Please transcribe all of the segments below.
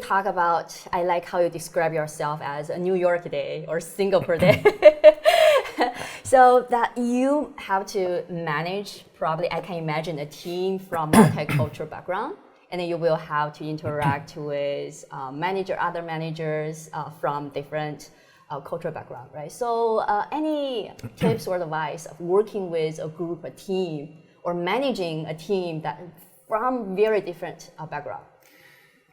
talk about, I like how you describe yourself as a New York day or Singapore day. So that you have to manage, probably I can imagine a team from multicultural background, and then you will have to interact with other managers from different cultural background, right? So any tips or advice of working with a group, a team, or managing a team that from very different background,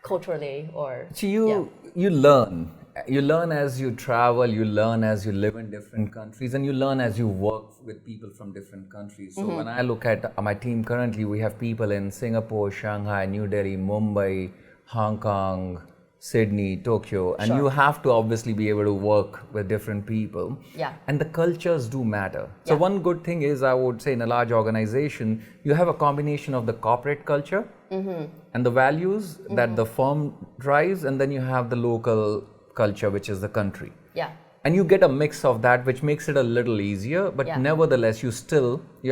culturally or... So you learn. You learn as you travel, you learn as you live in different countries, and you learn as you work with people from different countries. So when I look at my team currently, we have people in Singapore, Shanghai, New Delhi, Mumbai, Hong Kong, Sydney, Tokyo, and you have to obviously be able to work with different people. Yeah. And the cultures do matter. So one good thing is, I would say in a large organization, you have a combination of the corporate culture and the values that the firm drives, and then you have the local culture, which is the country. Yeah. And you get a mix of that, which makes it a little easier, but nevertheless, you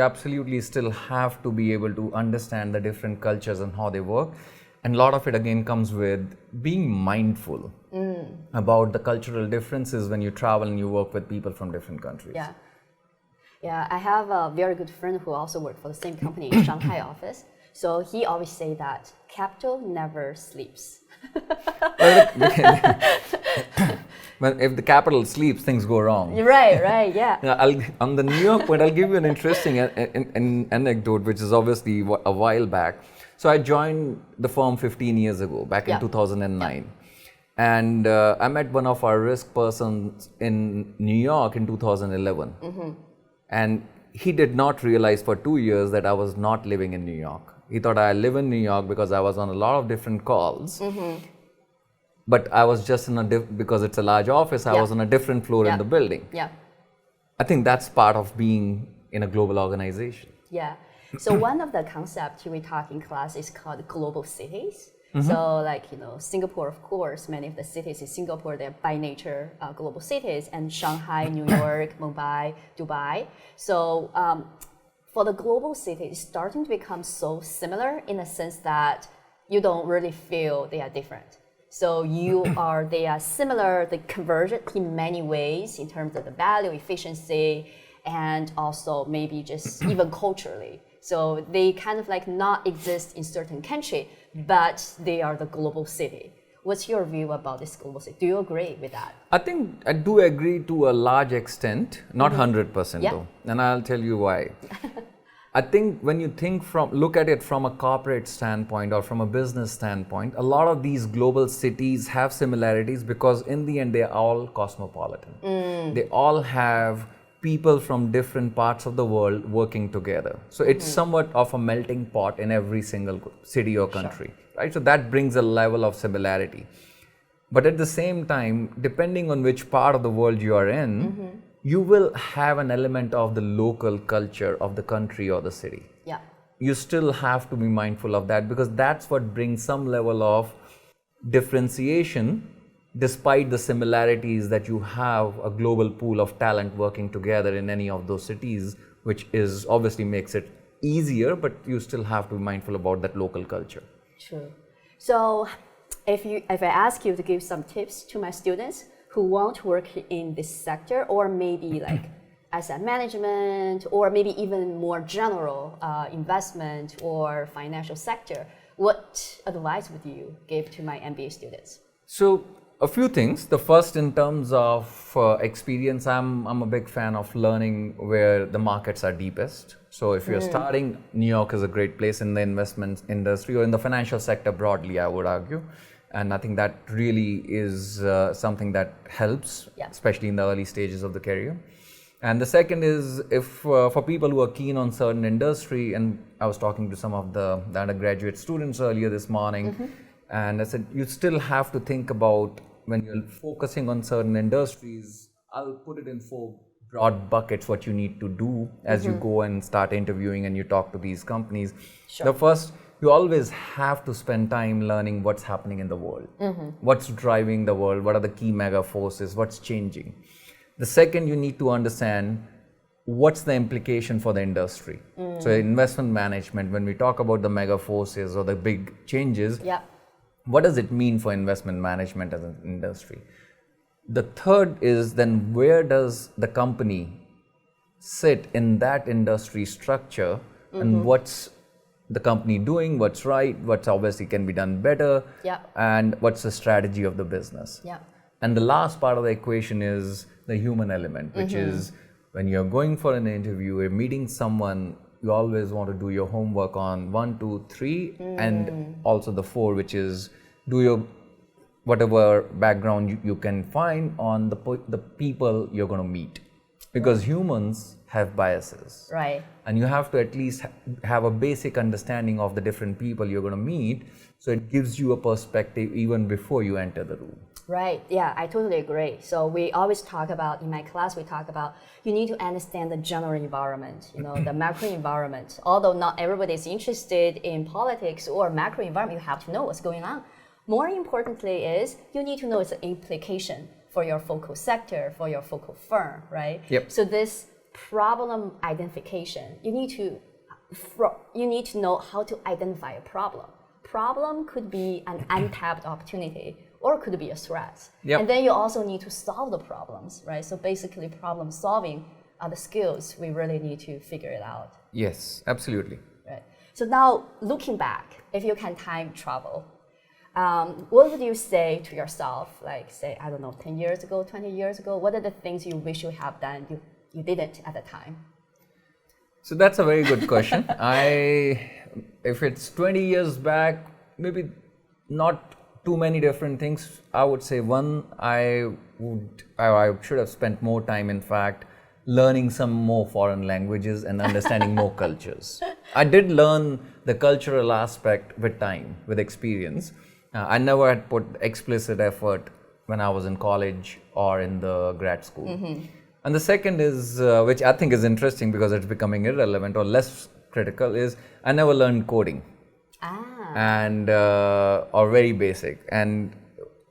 absolutely still have to be able to understand the different cultures and how they work. And a lot of it again comes with being mindful about the cultural differences when you travel and you work with people from different countries. Yeah. Yeah, I have a very good friend who also worked for the same company in Shanghai office. So he always say that capital never sleeps. Well, if the capital sleeps, things go wrong. Right, yeah. On the New York point, I'll give you an interesting anecdote, which is obviously a while back. So I joined the firm 15 years ago, back in 2009. And I met one of our risk persons in New York in 2011. And he did not realize for 2 years that I was not living in New York. He thought I live in New York because I was on a lot of different calls. But I was just because it's a large office, I was on a different floor in the building. Yeah. I think that's part of being in a global organization. Yeah. So one of the concepts we talk in class is called global cities. So like, Singapore, of course, many of the cities in Singapore, they're by nature global cities, and Shanghai, New York, Mumbai, Dubai. So for the global cities, it's starting to become so similar in the sense that you don't really feel they are different. So they are similar, they converge in many ways in terms of the value, efficiency, and also maybe just even culturally. So they kind of like not exist in certain country, but they are the global city. What's your view about this global city? Do you agree with that? I think I do agree to a large extent, not 100% though, and I'll tell you why. I think when you look at it from a corporate standpoint or from a business standpoint, a lot of these global cities have similarities because in the end, they are all cosmopolitan. They all have people from different parts of the world working together. So it's somewhat of a melting pot in every single city or country, right? So that brings a level of similarity. But at the same time, depending on which part of the world you are in, you will have an element of the local culture of the country or the city. Yeah. You still have to be mindful of that because that's what brings some level of differentiation despite the similarities that you have a global pool of talent working together in any of those cities, which is obviously makes it easier, but you still have to be mindful about that local culture. True. So if I ask you to give some tips to my students who want to work in this sector, or maybe like asset management, or maybe even more general investment or financial sector, what advice would you give to my MBA students? So a few things. The first, in terms of experience, I'm a big fan of learning where the markets are deepest. So if you're starting, New York is a great place in the investment industry or in the financial sector broadly, I would argue. And I think that really is something that helps, especially in the early stages of the career. And the second is, if for people who are keen on certain industry, and I was talking to some of the undergraduate students earlier this morning, and I said, you still have to think about when you're focusing on certain industries, I'll put it in 4 broad buckets, what you need to do as you go and start interviewing and you talk to these companies. The first, you always have to spend time learning what's happening in the world. What's driving the world? What are the key mega forces? What's changing? The second, you need to understand what's the implication for the industry. So investment management, when we talk about the mega forces or the big changes, what does it mean for investment management as an industry? The third is then where does the company sit in that industry structure, and what's the company doing, what's right, what's obviously can be done better, and what's the strategy of the business. And the last part of the equation is the human element, which is when you're going for an interview, you're meeting someone, you always want to do your homework on 1, 2, 3, and also the 4, which is do your whatever background you can find on the people you're going to meet. Because humans have biases. Right. And you have to at least have a basic understanding of the different people you're going to meet. So it gives you a perspective even before you enter the room. Right. Yeah, I totally agree. So we always talk about, in my class, we talk about you need to understand the general environment, the macro environment. Although not everybody is interested in politics or macro environment, you have to know what's going on. More importantly is you need to know its implication for your focal sector, for your focal firm, right? Yep. So this problem identification, you need to know how to identify a problem. Problem could be an untapped opportunity or could be a threat. Yep. And then you also need to solve the problems, right? So basically problem solving are the skills we really need to figure it out. Yes, absolutely. Right. So now looking back, if you can time travel, what would you say to yourself, like say, I don't know, 10 years ago, 20 years ago? What are the things you wish you have done, you didn't at the time? So that's a very good question. If it's 20 years back, maybe not too many different things. I would say one, I should have spent more time, in fact, learning some more foreign languages and understanding more cultures. I did learn the cultural aspect with time, with experience. I never had put explicit effort when I was in college or in the grad school. And the second is, which I think is interesting because it's becoming irrelevant or less critical, is I never learned coding. And or very basic. And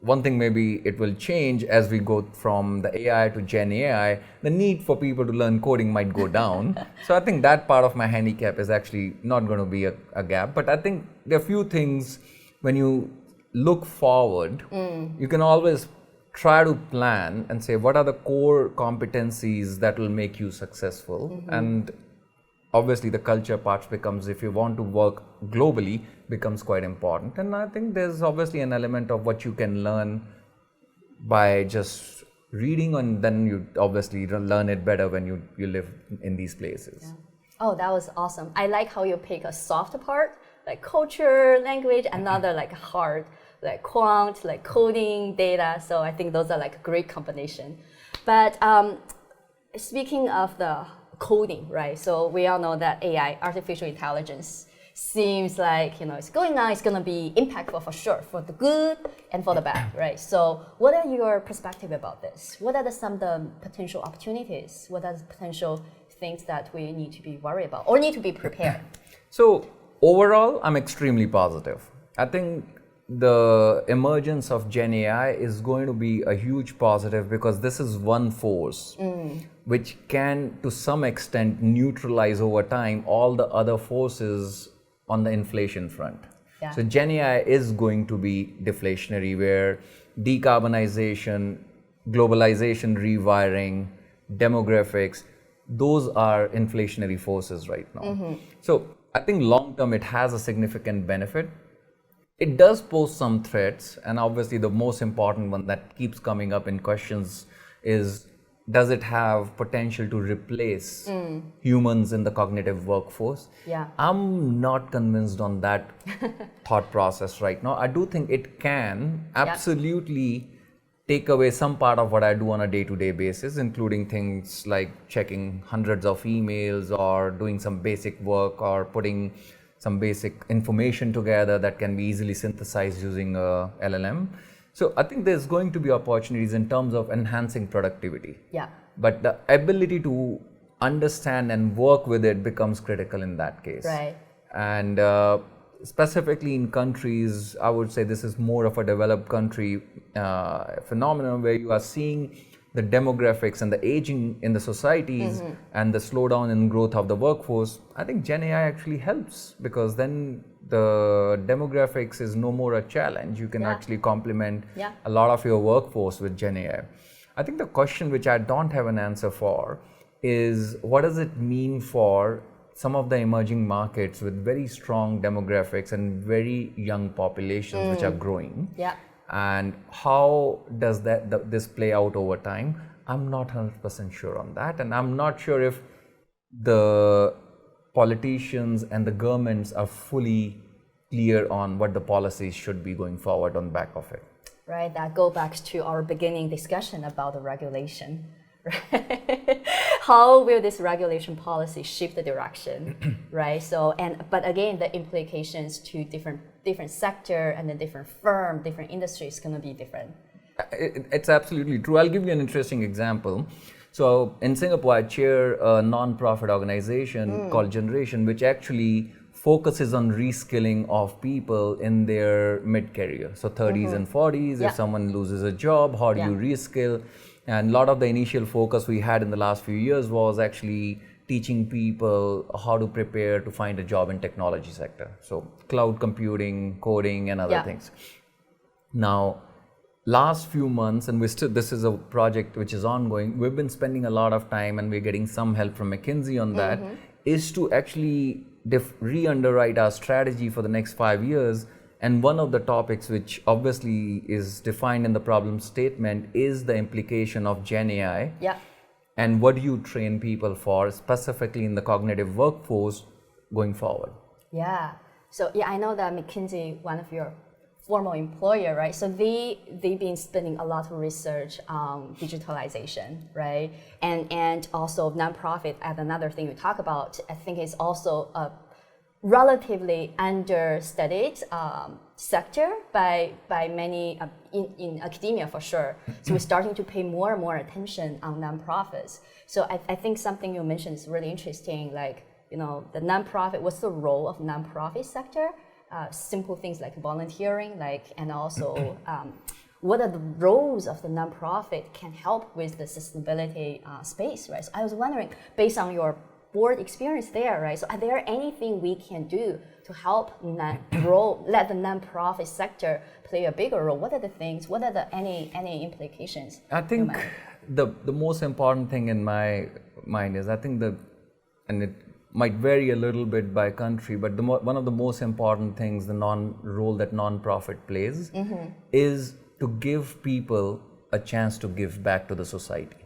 one thing maybe it will change as we go from the AI to Gen AI, the need for people to learn coding might go down. So I think that part of my handicap is actually not going to be a gap. But I think there are few things when you look forward, you can always try to plan and say what are the core competencies that will make you successful. And obviously the culture part becomes, if you want to work globally, becomes quite important. And I think there's obviously an element of what you can learn by just reading, and then you obviously learn it better when you live in these places. Yeah. Oh, that was awesome. I like how you pick a soft part, like culture, language, another like hard, like quant, like coding, data. So I think those are like a great combination. But speaking of the coding, right? So we all know that AI, artificial intelligence, seems like it's going on. It's going to be impactful for sure, for the good and for the bad, right? So what are your perspective about this? What are some of the potential opportunities? What are the potential things that we need to be worried about or need to be prepared? So overall, I'm extremely positive. I think the emergence of Gen AI is going to be a huge positive because this is one force which can, to some extent, neutralize over time all the other forces on the inflation front. Yeah. So Gen AI is going to be deflationary, where decarbonization, globalization rewiring, demographics, those are inflationary forces right now. So I think long term it has a significant benefit. It does pose some threats, and obviously the most important one that keeps coming up in questions is, does it have potential to replace humans in the cognitive workforce? Yeah. I'm not convinced on that thought process right now. I do think it can absolutely take away some part of what I do on a day-to-day basis, including things like checking hundreds of emails or doing some basic work or putting some basic information together that can be easily synthesized using a LLM. So I think there's going to be opportunities in terms of enhancing productivity. Yeah. But the ability to understand and work with it becomes critical in that case. Right. And specifically in countries, I would say this is more of a developed country phenomenon where you are seeing the demographics and the aging in the societies and the slowdown in growth of the workforce, I think Gen AI actually helps, because then the demographics is no more a challenge. You can actually complement a lot of your workforce with Gen AI. I think the question which I don't have an answer for is, what does it mean for some of the emerging markets with very strong demographics and very young populations which are growing? Yeah. And how does this play out over time? I'm not 100% sure on that, and I'm not sure if the politicians and the governments are fully clear on what the policies should be going forward on the back of it. Right, that go back to our beginning discussion about the regulation. Right? How will this regulation policy shift the direction, right? So, but again, the implications to different sector and then different firm, different industries is going to be different. It's absolutely true. I'll give you an interesting example. So in Singapore, I chair a non-profit organization called Generation, which actually focuses on reskilling of people in their mid-career. So 30s and 40s, if someone loses a job, how do you reskill? And a lot of the initial focus we had in the last few years was actually teaching people how to prepare to find a job in technology sector. So cloud computing, coding, and other things. Now, last few months, and this is a project which is ongoing, we've been spending a lot of time, and we're getting some help from McKinsey on that, is to actually re-underwrite our strategy for the next 5 years. And one of the topics which obviously is defined in the problem statement is the implication of Gen AI. Yeah. And what do you train people for, specifically in the cognitive workforce going forward? Yeah. So I know that McKinsey, one of your former employer, right? So they've been spending a lot of research on digitalization, right? And also nonprofit, as another thing we talk about, I think is also a relatively understudied sector by many in academia for sure. So we're starting to pay more and more attention on nonprofits. So I think something you mentioned is really interesting, like, you know, the nonprofit, what's the role of nonprofit sector? Simple things like volunteering, and also what are the roles of the nonprofit can help with the sustainability space, right? So I was wondering, based on your board experience there, right? So are there anything we can do to help let the nonprofit sector play a bigger role? What are the things? What are any implications? I think the most important thing in my mind is, I think and it might vary a little bit by country, but one of the most important things, the role that nonprofit plays, is to give people a chance to give back to the society.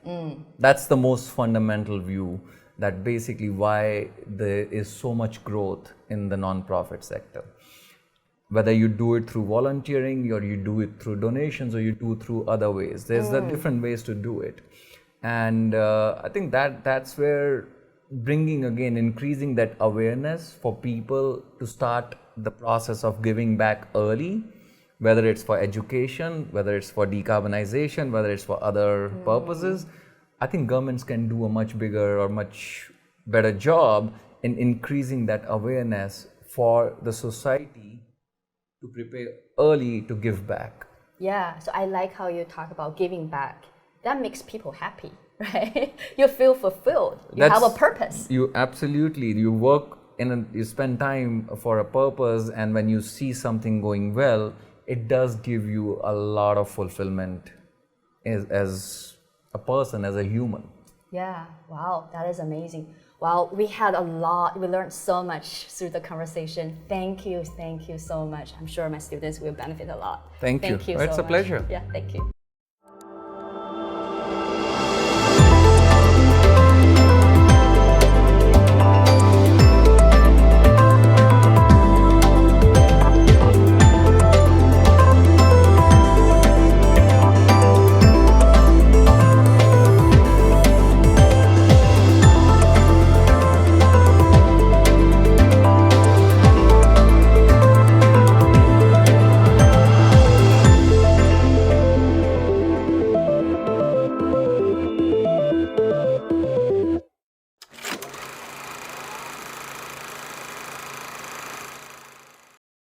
That's the most fundamental view, that basically why there is so much growth in the nonprofit sector. Whether you do it through volunteering, or you do it through donations, or you do it through other ways. There's different ways to do it. And I think that's where increasing that awareness for people to start the process of giving back early, whether it's for education, whether it's for decarbonization, whether it's for other purposes. I think governments can do a much bigger or much better job in increasing that awareness for the society to prepare early to give back. Yeah, so I like how you talk about giving back. That makes people happy, right? You feel fulfilled. You have a purpose. You absolutely. You work you spend time for a purpose, and when you see something going well, it does give you a lot of fulfillment as a person, as a human. Yeah, wow, that is amazing. Wow, we learned so much through the conversation. Thank you so much. I'm sure my students will benefit a lot. Thank you. Thank you It's so a pleasure. much. Yeah, thank you.